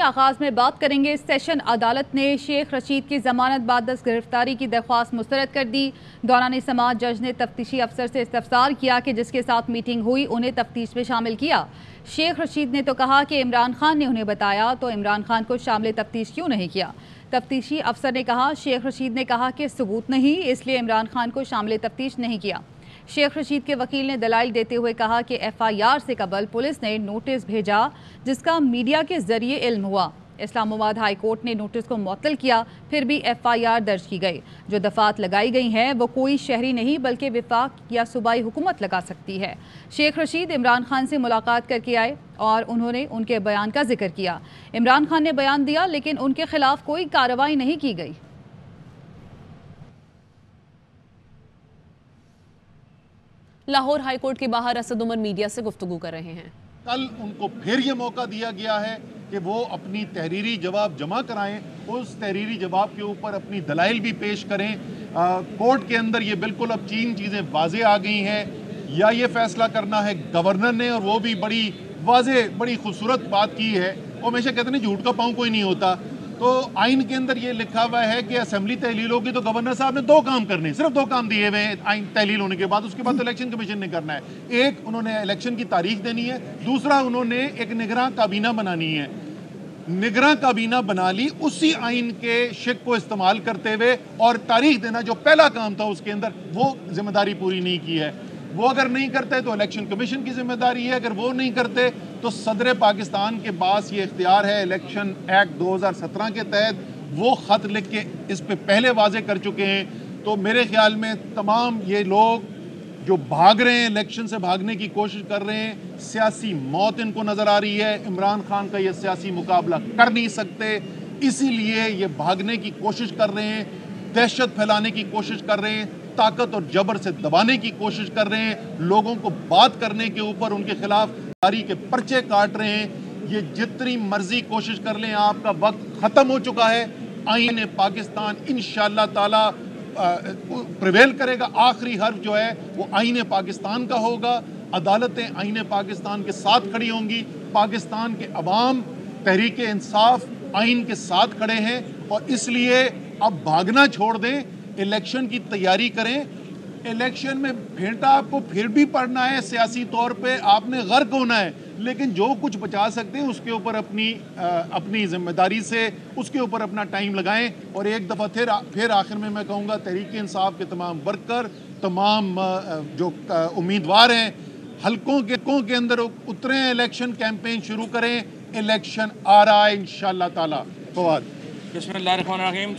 आगाज में बात करेंगे। सेशन अदालत ने शेख रशीद की जमानत बाद गिरफ्तारी की दरख्वास्त मुस्तरद कर दी। दौरान समाअत जज ने तफ्तीशी अफसर से इस्तफसार किया कि जिसके साथ मीटिंग हुई उन्हें तफ्तीश में शामिल किया। शेख रशीद ने तो कहा कि इमरान खान ने उन्हें बताया, तो इमरान खान को शामिल तफ्तीश क्यों नहीं किया। तफ्तीशी अफसर ने कहा, शेख रशीद ने कहा कि सबूत नहीं, इसलिए इमरान खान को शामिल तफ्तीश नहीं किया। शेख रशीद के वकील ने दलाइल देते हुए कहा कि FIR से कबल पुलिस ने नोटिस भेजा जिसका मीडिया के जरिए इल्म हुआ। इस्लामाबाद हाई कोर्ट ने नोटिस को मुअत्तल किया, फिर भी FIR दर्ज की गई। जो दफात लगाई गई हैं वो कोई शहरी नहीं बल्कि विफाक या सूबाई हुकूमत लगा सकती है। शेख रशीद इमरान खान से मुलाकात करके आए और उन्होंने उनके बयान का जिक्र किया। इमरान खान ने बयान दिया लेकिन उनके खिलाफ कोई कार्रवाई नहीं की गई। लाहौर हाईकोर्ट के बाहर असद उमर मीडिया से गुफ्तगू कर रहे हैं। कल उनको फिर ये मौका दिया गया है कि वो अपनी तहरीरी जवाब जमा कराएं, उस तहरीरी जवाब के ऊपर अपनी दलाइल भी पेश करें। कोर्ट के अंदर ये बिल्कुल अब 3 चीज़ें वाजे आ गई हैं। या ये फैसला करना है गवर्नर ने, और वो भी बड़ी वाजे बड़ी खूबसूरत बात की है। वो हमेशा कहते हैं झूठ का पाँव कोई नहीं होता। तो आइन के अंदर ये लिखा हुआ है कि असेंबली तहलील होगी तो गवर्नर साहब ने 2 काम करने, सिर्फ 2 काम दिए हुए हैं आइन तहलील होने के बाद। उसके बाद तो इलेक्शन कमीशन ने करना है। एक, उन्होंने इलेक्शन की तारीख देनी है। दूसरा, उन्होंने एक निगरां काबीना बनानी है। निगरां काबीना बना ली उसी आइन के शिक को इस्तेमाल करते हुए, और तारीख देना जो पहला काम था उसके अंदर, वो जिम्मेदारी पूरी नहीं की है। वो अगर नहीं करते तो इलेक्शन कमीशन की जिम्मेदारी है, अगर वो नहीं करते तो सदर पाकिस्तान के पास ये इख्तियार है। इलेक्शन एक्ट 2017 के तहत वो ख़त लिख के इस पे पहले वाजे कर चुके हैं। तो मेरे ख्याल में तमाम ये लोग जो भाग रहे हैं, इलेक्शन से भागने की कोशिश कर रहे हैं, सियासी मौत इनको नज़र आ रही है। इमरान खान का ये सियासी मुकाबला कर नहीं सकते, इसीलिए ये भागने की कोशिश कर रहे हैं, दहशत फैलाने की कोशिश कर रहे हैं, ताकत और जबर से दबाने की कोशिश कर रहे हैं, लोगों को बात करने के ऊपर उनके खिलाफ जारी के पर्चे काट रहे हैं। ये जितनी मर्जी कोशिश कर लें, आपका वक्त ख़त्म हो चुका है। आईन पाकिस्तान इंशाअल्लाह ताला प्रिवेल करेगा। आखिरी हर्फ जो है वो आईन पाकिस्तान का होगा। अदालतें आईन पाकिस्तान के साथ खड़ी होंगी। पाकिस्तान के अवाम तहरीक इंसाफ आइन के साथ खड़े हैं, और इसलिए अब भागना छोड़ दें, इलेक्शन की तैयारी करें। इलेक्शन में फेंटा आपको फिर भी पड़ना है, सियासी तौर पे आपने गर्क होना है, लेकिन जो कुछ बचा सकते हैं उसके ऊपर अपनी जिम्मेदारी से उसके ऊपर अपना टाइम लगाएं। और एक दफ़ा फिर आखिर में मैं कहूँगा, तहरीक इंसाफ के तमाम वर्कर, तमाम जो उम्मीदवार हैं, हल्कों के अंदर उतरें, इलेक्शन कैंपेन शुरू करें। इलेक्शन आ रहा है इंशाअल्लाह ताला। फवाद। बिस्मिल्लाहिर्रहमानिर्रहीम।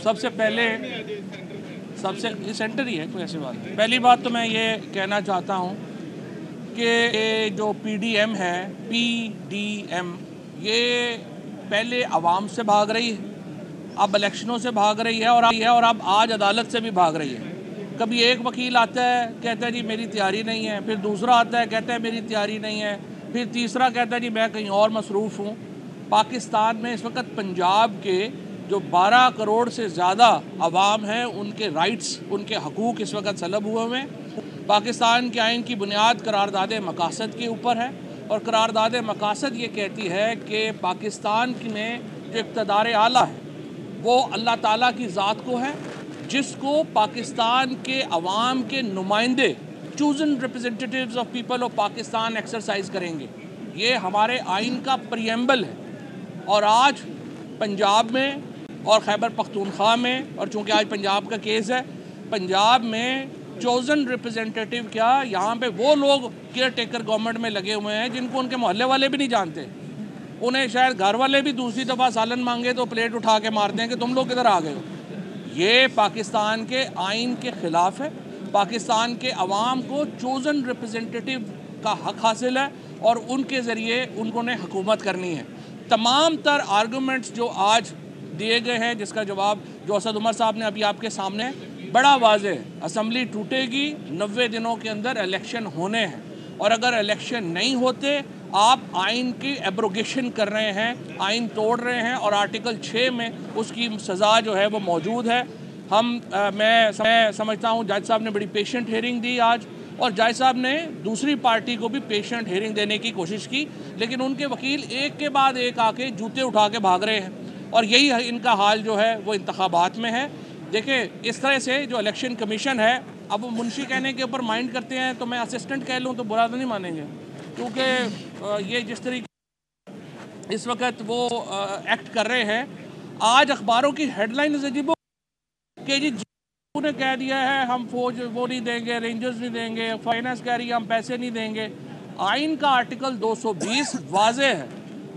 सबसे ये सेंटर ही है, कोई ऐसी बात नहीं। पहली बात तो मैं ये कहना चाहता हूँ कि जो PDM है, PDM, ये पहले आवाम से भाग रही है, अब इलेक्शनों से भाग रही है, और अब आज अदालत से भी भाग रही है। कभी एक वकील आता है, कहता है जी मेरी तैयारी नहीं है, फिर दूसरा आता है, कहता है मेरी तैयारी नहीं है, फिर तीसरा कहता है जी मैं कहीं और मसरूफ़ हूँ। पाकिस्तान में इस वक्त पंजाब के जो 12 करोड़ से ज़्यादा अवाम हैं, उनके राइट्स, उनके हकूक़ इस वक्त सलब हुए हुए हैं। पाकिस्तान के आइन की बुनियाद करारदाद मकासद के ऊपर है, और करारदाद मकासद ये कहती है कि पाकिस्तान में जो इक़्तिदार आला है वो अल्लाह ताला की ज़ात को है, जिसको पाकिस्तान के अवाम के नुमाइंदे, chosen representatives of people of Pakistan exercise करेंगे। ये हमारे आइन का प्रियम्बल है। और आज पंजाब में और खैबर पख्तूनख्वा में, और चूँकि आज पंजाब का केस है, पंजाब में चोज़न रिप्रेजेंटेटिव क्या, यहाँ पे वो लोग केयर टेकर गवर्नमेंट में लगे हुए हैं जिनको उनके मोहल्ले वाले भी नहीं जानते। उन्हें शायद घर वाले भी दूसरी दफ़ा सालन मांगे तो प्लेट उठा के मारते हैं कि तुम लोग किधर आ गए हो। ये पाकिस्तान के आइन के ख़िलाफ़ है। पाकिस्तान के अवाम को चोज़न रिप्रेजेंटेटिव का हक़ हासिल है, और उनके ज़रिए उन्होंने हुकूमत करनी है। तमाम तर आर्गूमेंट्स जो आज दिए गए हैं, जिसका जवाब जो असद उमर साहब ने अभी आपके सामने बड़ा वाज़ेह है। असम्बली टूटेगी, 90 दिनों के अंदर इलेक्शन होने हैं, और अगर इलेक्शन नहीं होते, आप आइन की एब्रोगेशन कर रहे हैं, आइन तोड़ रहे हैं, और आर्टिकल 6 में उसकी सज़ा जो है वो मौजूद है। मैं समझता हूँ जज साहब ने बड़ी पेशेंट हेयरिंग दी आज, और जज साहब ने दूसरी पार्टी को भी पेशेंट हियरिंग देने की कोशिश की, लेकिन उनके वकील एक के बाद एक आके जूते उठा के भाग रहे हैं और यही इनका हाल जो है वो इंतखाबात में है। देखिए इस तरह से जो इलेक्शन कमीशन है, अब वो मुंशी कहने के ऊपर माइंड करते हैं तो मैं असिस्टेंट कह लूँ तो बुरा तो नहीं मानेंगे, क्योंकि ये जिस तरीके इस वक्त वो एक्ट कर रहे हैं, आज अखबारों की हेडलाइन अजीब कि जी ने कह दिया है हम फौज वो नहीं देंगे, रेंजर्स नहीं देंगे, फाइनेंस कह रही है हम पैसे नहीं देंगे। आइन का आर्टिकल 220 वाज़ेह है,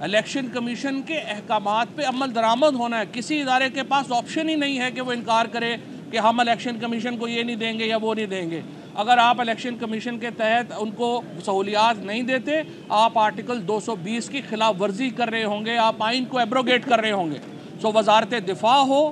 इलेक्शन कमीशन के अहकामात पे अमल दरामद होना है। किसी इदारे के पास ऑप्शन ही नहीं है कि वो इनकार करे कि हम इलेक्शन कमीशन को ये नहीं देंगे या वो नहीं देंगे। अगर आप इलेक्शन कमीशन के तहत उनको सहूलियात नहीं देते, आप आर्टिकल 220 की खिलाफ वर्जी कर रहे होंगे, आप आइन को एब्रोगेट कर रहे होंगे। सो वजारत दिफा हो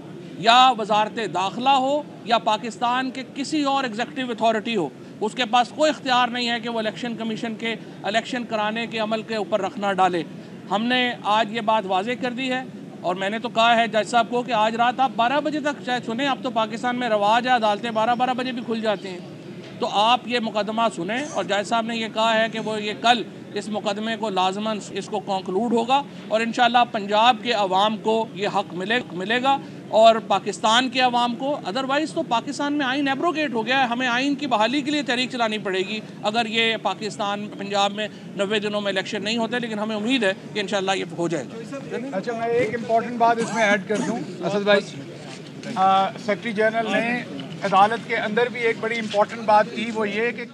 या वजारत दाखिला हो या पाकिस्तान के किसी और एग्जीक्यूटिव अथॉरिटी हो, उसके पास कोई इख्तियार नहीं है कि वो इलेक्शन कमीशन के इलेक्शन कराने के अमल के ऊपर रखना डाले। हमने आज ये बात वाज़ेह कर दी है और मैंने तो कहा है जज साहब को कि आज रात आप 12 बजे तक चाहे सुने। अब तो पाकिस्तान में रवाज है, अदालतें 12-12 बजे भी खुल जाती हैं, तो आप ये मुकदमा सुने। और जज साहब ने ये कहा है कि वो ये कल इस मुकदमे को लाजमन इसको कंक्लूड होगा और इंशाल्लाह पंजाब के अवाम को ये हक मिलेगा और पाकिस्तान के अवाम को। अदरवाइज़ तो पाकिस्तान में आइन एब्रोगेट हो गया है, हमें आइन की बहाली के लिए तहरीक चलानी पड़ेगी अगर ये पाकिस्तान पंजाब में 90 दिनों में इलेक्शन नहीं होते, लेकिन हमें उम्मीद है कि इंशाल्लाह ये हो जाएगा। अच्छा, मैं एक इम्पॉर्टेंट बात इसमें ऐड कर दूँ असद भाई, सेक्रेटरी जनरल ने अदालत के अंदर भी एक बड़ी इम्पॉर्टेंट बात की, वो ये कि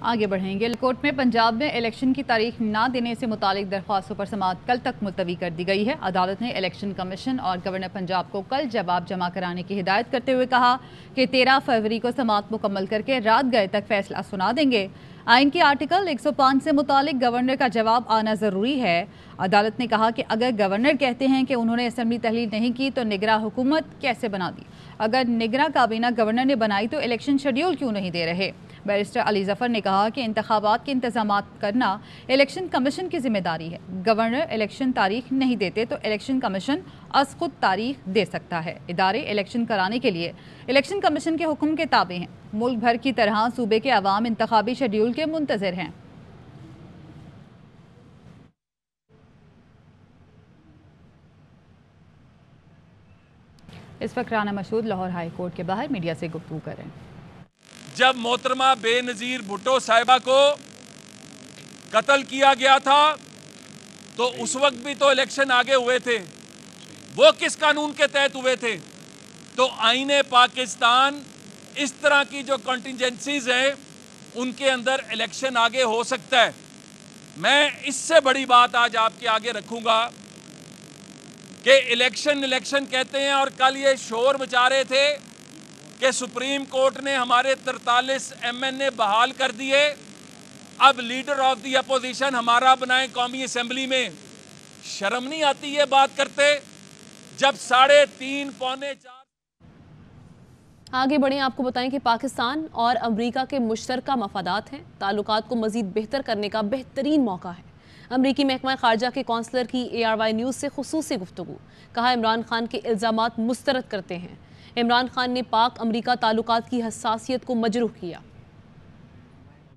आगे बढ़ेंगे। कोर्ट में पंजाब में इलेक्शन की तारीख ना देने से मुतालिक दरख्वास्तों पर समाअत कल तक मुलतवी कर दी गई है। अदालत ने इलेक्शन कमीशन और गवर्नर पंजाब को कल जवाब जमा कराने की हिदायत करते हुए कहा कि 13 फरवरी को समाअत मुकम्मल करके रात गए तक फैसला सुना देंगे। आइन के आर्टिकल 105 से मुतालिक गवर्नर का जवाब आना ज़रूरी है। अदालत ने कहा कि अगर गवर्नर कहते हैं कि उन्होंने असम्बली तहलील नहीं की तो निगरा हुकूमत कैसे बना दी? अगर निगरा काबीना गवर्नर ने बनाई तो इलेक्शन शेड्यूल क्यों नहीं दे रहे? बैरिस्टर अली जफर ने कहा कि इंतखाबात के इंतजामात करना इलेक्शन कमीशन की जिम्मेदारी है। गवर्नर इलेक्शन तारीख नहीं देते तो इलेक्शन कमीशन अज खुद तारीख दे सकता है। इदारे इलेक्शन कराने के लिए इलेक्शन कमीशन के हुक्म के ताबे हैं। मुल्क भर की तरह सूबे के अवाम इंतखाबी शेड्यूल के मुंतज़िर हैं। इस वक्त राना मसूद लाहौर हाई कोर्ट के बाहर मीडिया से गुफ्तगू कर रहे हैं। जब मोहतरमा बेनज़ीर भुट्टो साहिबा को कत्ल किया गया था तो उस वक्त भी तो इलेक्शन आगे हुए थे, वो किस कानून के तहत हुए थे? तो आईने पाकिस्तान इस तरह की जो कॉन्टिजेंसीज हैं उनके अंदर इलेक्शन आगे हो सकता है। मैं इससे बड़ी बात आज आपके आगे रखूंगा कि इलेक्शन कहते हैं और कल ये शोर मचा रहे थे कि सुप्रीम कोर्ट ने हमारे 43 MNA बहाल कर दिए, अब लीडर ऑफ दी अपोजिशन हमारा बनाए कौमी असेंबली में। शर्म नहीं आती ये बात करते जब 3.5 पौने 4। आगे बढ़ें, आपको बताएं कि पाकिस्तान और अमरीका के मुश्तरका मफादात हैं, ताल्लुकात को मजीद बेहतर करने का बेहतरीन मौका है। अमरीकी महकमा खारजा के कौंसलर की ARY न्यूज़ से खुसूसी गुफ्तगू, कहा इमरान खान के इल्ज़ामात मुस्तरद करते हैं। इमरान खान ने पाक अमरीका ताल्लुकात की हसासियत को मजरूह किया।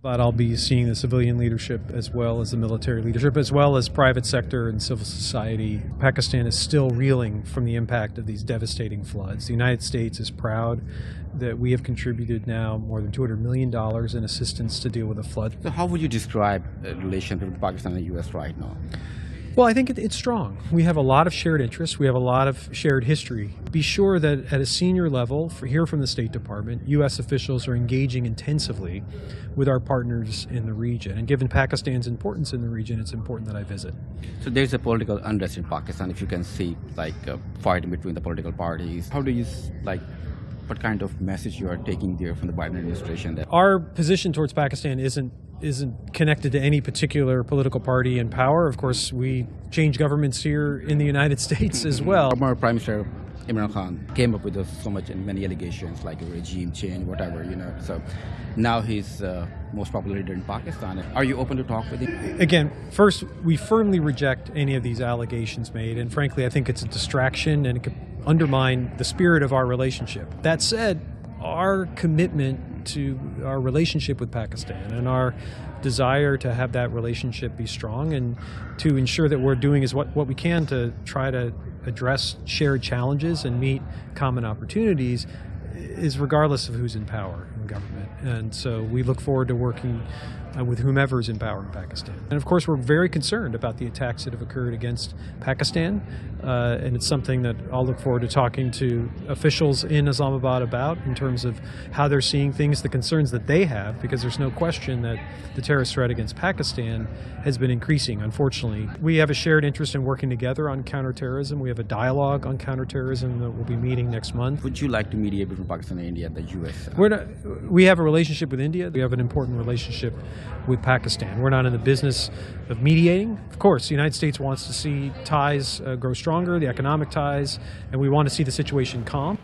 But I'll be seeing the civilian leadership as well as the military leadership, as well as private sector and civil society. Pakistan is still reeling from the impact of these devastating floods. The United States is proud that we have contributed now more than $200 million in assistance to deal with the flood. So how would you describe the relationship between Pakistan and US right now? Well, I think it's strong. We have a lot of shared interests. We have a lot of shared history. Be sure that at a senior level, here from the State Department, U.S. officials are engaging intensively with our partners in the region. And given Pakistan's importance in the region, it's important that I visit. So there's a political unrest in Pakistan, if you can see, like fighting between the political parties. How do you, what kind of message you are taking there from the Biden administration? Our position towards Pakistan isn't connected to any particular political party in power. Of course, we change governments here in the United States as well. Former Prime Minister Imran Khan came up with so many allegations like a regime change, whatever, So now he's most popular leader in Pakistan. Are you open to talk with him? Again, first, we firmly reject any of these allegations made, and frankly, I think it's a distraction and it could undermine the spirit of our relationship. That said, our commitment to our relationship with Pakistan and our desire to have that relationship be strong and to ensure that we're doing is what we can to try to address shared challenges and meet common opportunities is regardless of who's in power in government. And so we look forward to working with whomever is in power in Pakistan. And of course, we're very concerned about the attacks that have occurred against Pakistan. And it's something that I'll look forward to talking to officials in Islamabad about in terms of how they're seeing things, the concerns that they have, because there's no question that the terrorist threat against Pakistan has been increasing, unfortunately. We have a shared interest in working together on counterterrorism. We have a dialogue on counterterrorism that we'll be meeting next month. Would you like to mediate between Pakistan and India and the US? We have a relationship with India. We have an important relationship with Pakistan. We're not in the business of mediating. Of course, the United States wants to see ties grow stronger, the economic ties, and we want to see the situation calm.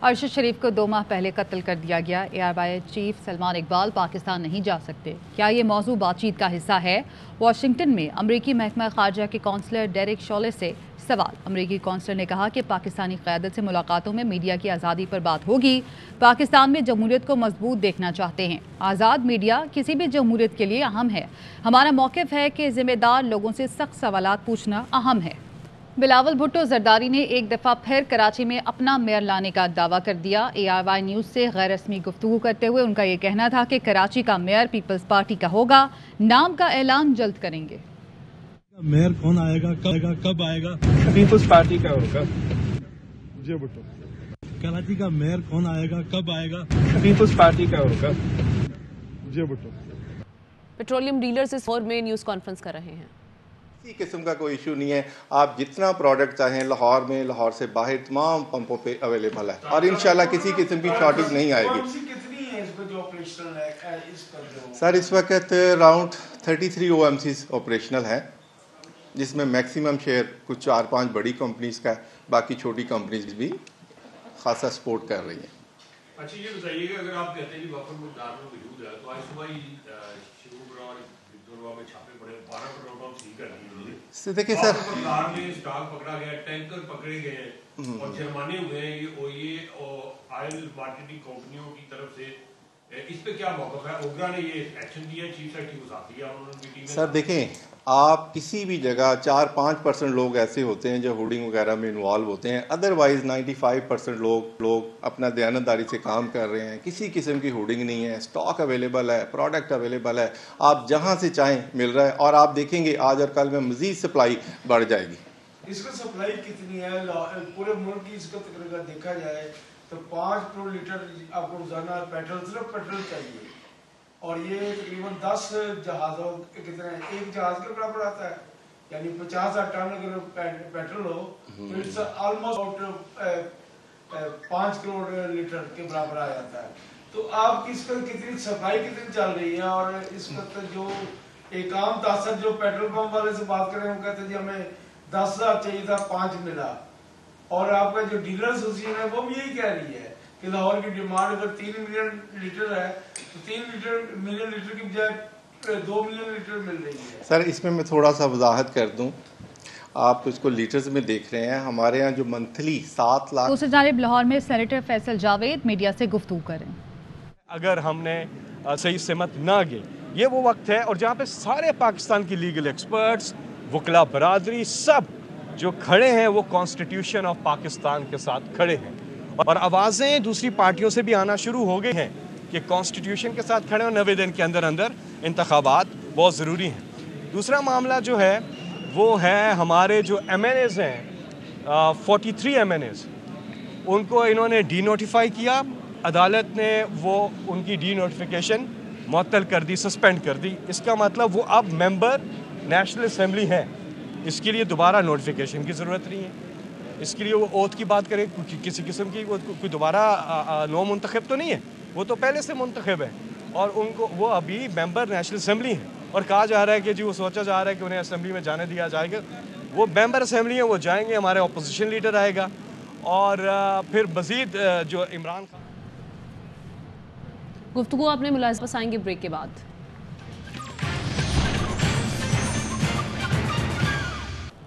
Arshad शरीफ को 2 माह पहले कत्ल कर दिया गया। ARY chief Salman Iqbal Pakistan नहीं जा सकते। क्या ये मौजू बातचीत का हिस्सा है? वाशिंगटन में अमरीकी महकमा खारजा के कौंसलर डेरिक शॉले से सवाल। अमरीकी कौंसलर ने कहा कि पाकिस्तानी क़यादत से मुलाकातों में मीडिया की आज़ादी पर बात होगी। पाकिस्तान में जमहूरियत को मजबूत देखना चाहते हैं। आज़ाद मीडिया किसी भी जमहूरियत के लिए अहम है। हमारा मौक़िफ़ है कि ज़िम्मेदार लोगों से सख्त सवालात पूछना अहम है। बिलावल भुट्टो जरदारी ने एक दफ़ा फिर कराची में अपना मेयर लाने का दावा कर दिया। ARY न्यूज़ से गैर रस्मी गुफ्तगू करते हुए उनका ये कहना था कि कराची का मेयर पीपल्स पार्टी का होगा, नाम का ऐलान जल्द करेंगे। मेयर कौन आएगा, कब आएगा? पीपल्स पार्टी का होगा। जी भुट्टो, कराची का मेयर कौन आएगा, कब आएगा? पीपल्स पार्टी का होगा। जी भुट्टो। पेट्रोलियम डीलर्स इस दौर में न्यूज़ कॉन्फ्रेंस कर रहे हैं। किसी किस्म का कोई इशू नहीं है। आप जितना प्रोडक्ट चाहें लाहौर में, लाहौर से बाहर तमाम पंपों पे अवेलेबल है और इंशाल्लाह किसी किस्म की शॉर्टेज नहीं आएगी। सर इस वक्त अराउंड 33 OMCs ऑपरेशनल हैं, जिसमें मैक्सिमम शेयर कुछ 4-5 बड़ी कंपनीज का है, बाकी छोटी कंपनीज भी खासा सपोर्ट कर रही हैं। अच्छा ये बताइएगा, अगर आप कहते हैं कि वापस मुद्दार में मौजूद है, तो आज सुबह ही शिवपुरा और विक्टोरिया में छापे पड़े, 12 पेट्रोल पंप सील कर दिए। देखिए सर, मुद्दार में स्टॉक पकड़ा गया, टैंकर पकड़े गए और जुर्माने हुए हैं ये ऑयल मार्केटिंग कंपनियों की तरफ से। इस पे क्या मौक़िफ़ है? ओगरा ने ये एक्शन दिया, चीफ सेक्रेटरी को साथ लिया उन्होंने। सर देखें, आप किसी भी जगह 4-5% लोग ऐसे होते हैं जो होर्डिंग वगैरह में इन्वॉल्व होते हैं, अदरवाइज 95% लोग अपना दयानतदारी से काम कर रहे हैं। किसी किस्म की होर्डिंग नहीं है, स्टॉक अवेलेबल है, प्रोडक्ट अवेलेबल है, आप जहां से चाहें मिल रहा है और आप देखेंगे आज और कल में मजीद सप्लाई बढ़ जाएगी। इसका सप्लाई कितनी है पूरे मुल्क की? इसका तकरीबन देखा जाए तो 5 करोड़ लीटर आपको रोजाना पेट्रोल, सिर्फ पेट्रोल चाहिए और ये तकरीबन 10 जहाज़ों कितने, एक जहाज के बराबर आता है, यानी 50,000 टन अगर पेट्रोल हो तो इट्स ऑलमोस्ट 5 करोड़ लीटर के बराबर आ जाता है। तो आप इसका कितनी सप्लाई कितनी चल रही है? और इस वक्त जो एक आम तासर जो पेट्रोल पंप वाले से बात करें, वो कहते हैं जी हमें 10,000 चाहिए था, 5 मिला। और आपका जो डीलर एसोसिएशन है वो भी यही कह रही है कि लाहौर की डिमांड अगर 3 मिलियन लीटर है तो 3 मिलियन लीटर की बजाय 2 मिलियन लीटर मिल रही है। सर इसमें मैं थोड़ा सा वजाहत कर दूं, आप तो इसको लीटर्स में देख रहे हैं, हमारे यहाँ जो मंथली 7 लाख। दूसरी जानिब लाहौर में सेनेटर फैसल जावेद मीडिया से गुफ्तगू करें। अगर हमने सही सिमत ना गई, ये वो वक्त है और जहाँ पे सारे पाकिस्तान की लीगल एक्सपर्ट्स, वकला बरादरी सब जो खड़े हैं वो कॉन्स्टिट्यूशन ऑफ पाकिस्तान के साथ खड़े हैं और आवाज़ें दूसरी पार्टियों से भी आना शुरू हो गई हैं कि कॉन्स्टिट्यूशन के साथ खड़े और 90 दिन के अंदर अंदर इंतखाबात बहुत ज़रूरी हैं। दूसरा मामला जो है वो है हमारे जो MNAs हैं, 43 MNAs, उनको इन्होंने डी नोटिफाई किया। अदालत ने वो उनकी डी नोटिफिकेशन मुअत्तल कर दी, सस्पेंड कर दी। इसका मतलब वो अब मेंबर नेशनल असेंबली हैं, इसके लिए दोबारा नोटिफिकेशन की ज़रूरत नहीं है। इसके लिए वो ओथ की बात करें, किसी किस्म की कोई दोबारा नो मुंतखब तो नहीं है, वो तो पहले से मुंतखब है और उनको वो अभी मेंबर नेशनल असेंबली हैं और कहा जा रहा है कि जी वो सोचा जा रहा है कि उन्हें असेंबली में जाने दिया जाएगा। वो मेंबर असेंबली हैं, वो जाएंगे, हमारे अपोजिशन लीडर आएगा और फिर मज़ीद जो इमरान खान। गुफ्तगू आपने मुलाज़िम आएंगे ब्रेक के बाद।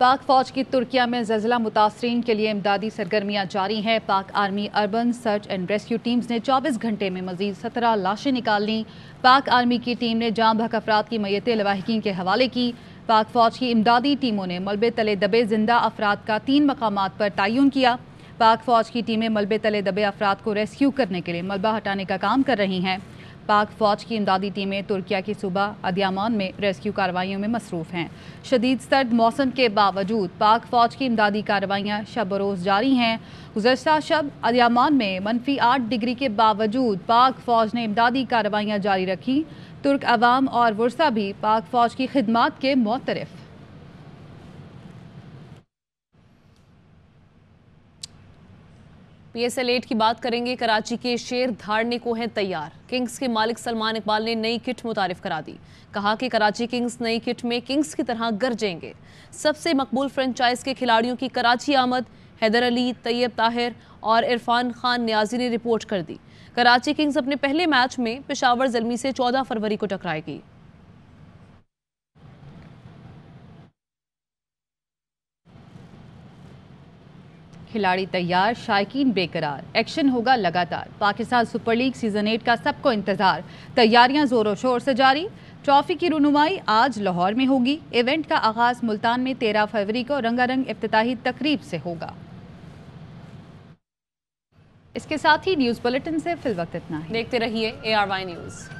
पाक फौज की तुर्किया में ज़लज़ला मुतासरीन के लिए इमदादी सरगर्मियाँ जारी हैं। पाक army urban search and rescue teams ने 24 घंटे में मजीद 17 लाशें निकाल लीं। पाक आर्मी की टीम ने जाम बहक अफराद की मैयतें लवाहिकीन के हवाले की। पाक फौज की इमदादी टीमों ने मलबे तले दबे जिंदा अफराद का 3 मकामात पर तयन किया। पाक फौज की टीमें मलबे तले दबे अफराद को रेस्क्यू करने के लिए मलबा हटाने का काम कर रही हैं। पाक फौज की इमदादी टीमें तुर्किया की सूबा अदियामान में रेस्क्यू कार्रवाइयों में मसरूफ़ हैं। शदीद सर्द मौसम के बावजूद पाक फौज की इमदादी कार्रवाइयाँ शब रोज़ जारी हैं। गुज़श्ता शब अदियामान में -8 डिग्री के बावजूद पाक फौज ने इमदादी कार्रवाइयाँ जारी रखी। तुर्क अवाम और वर्सा भी पाक फौज की खिदमात के मोतरफ। PSL 8 की बात करेंगे। कराची के शेर धाड़ने को हैं तैयार। किंग्स के मालिक सलमान इकबाल ने नई किट मुतारिफ करा दी। कहा कि कराची किंग्स नई किट में किंग्स की तरह गरजेंगे। सबसे मकबूल फ्रेंचाइज के खिलाड़ियों की कराची आमद हैदर अली, तैयब ताहिर और इरफान खान नियाजी ने रिपोर्ट कर दी। कराची किंग्स अपने पहले मैच में पेशावर ज़ल्मी से 14 फरवरी को टकराएगी। खिलाड़ी तैयार, शायकीन बेकरार, एक्शन होगा लगातार। पाकिस्तान सुपर लीग सीजन 8 का सबको इंतजार। तैयारियां जोरों शोर से जारी। ट्रॉफी की रुनुमाई आज लाहौर में होगी। इवेंट का आगाज मुल्तान में 13 फरवरी को रंगारंग इफ्तिताही तकरीब से होगा। इसके साथ ही न्यूज़ बुलेटिन से फिल वक्त इतना ही। देखते रहिए ARY न्यूज़।